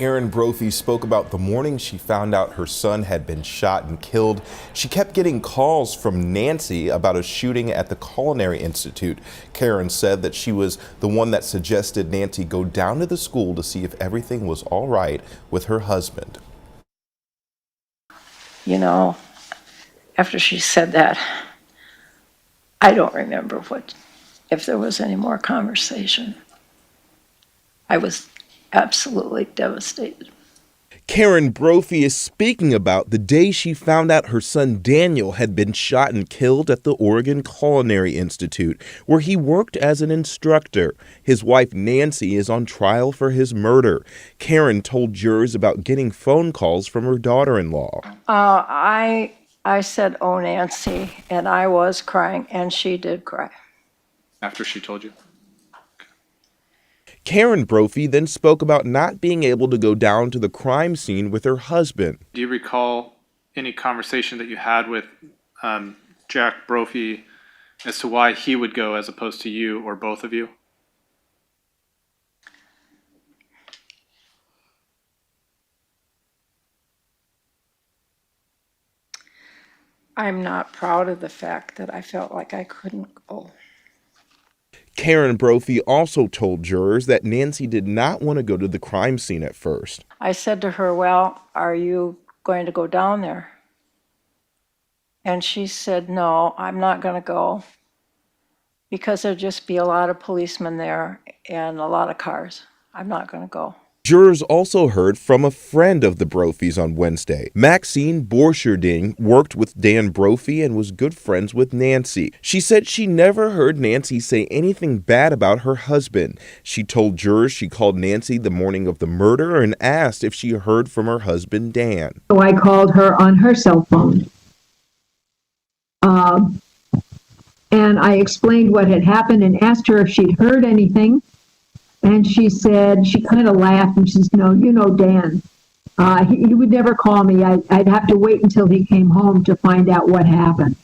Karen Brophy spoke about the morning she found out her son had been shot and killed. She kept getting calls from Nancy about a shooting at the Culinary Institute. Karen said that she was the one that suggested Nancy go down to the school to see if everything was all right with her husband. You know, after she said that, I don't remember if there was any more conversation. I was absolutely devastated. Karen Brophy is speaking about the day she found out her son Daniel had been shot and killed at the Oregon Culinary Institute, where he worked as an instructor. His wife Nancy is on trial for his murder. Karen told jurors about getting phone calls from her daughter-in-law. I said, "Oh, Nancy," and I was crying, and she did cry. After she told you? Karen Brophy then spoke about not being able to go down to the crime scene with her husband. Do you recall any conversation that you had with Jack Brophy as to why he would go as opposed to you or both of you? I'm not proud of the fact that I felt like I couldn't go. Karen Brophy also told jurors that Nancy did not want to go to the crime scene at first. I said to her, "Well, are you going to go down there?" And she said, "No, I'm not going to go because there'll just be a lot of policemen there and a lot of cars. I'm not going to go." Jurors also heard from a friend of the Brophies on Wednesday. Maxine Borcherding worked with Dan Brophy and was good friends with Nancy. She said she never heard Nancy say anything bad about her husband. She told jurors she called Nancy the morning of the murder and asked if she heard from her husband, Dan. So I called her on her cell phone. And I explained what had happened and asked her if she'd heard anything. And she said, she kind of laughed and she says, "No, you know Dan. He would never call me. I'd have to wait until he came home to find out what happened."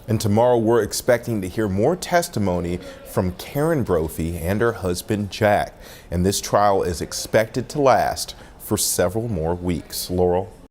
And tomorrow we're expecting to hear more testimony from Karen Brophy and her husband, Jack. And this trial is expected to last for several more weeks. Laurel?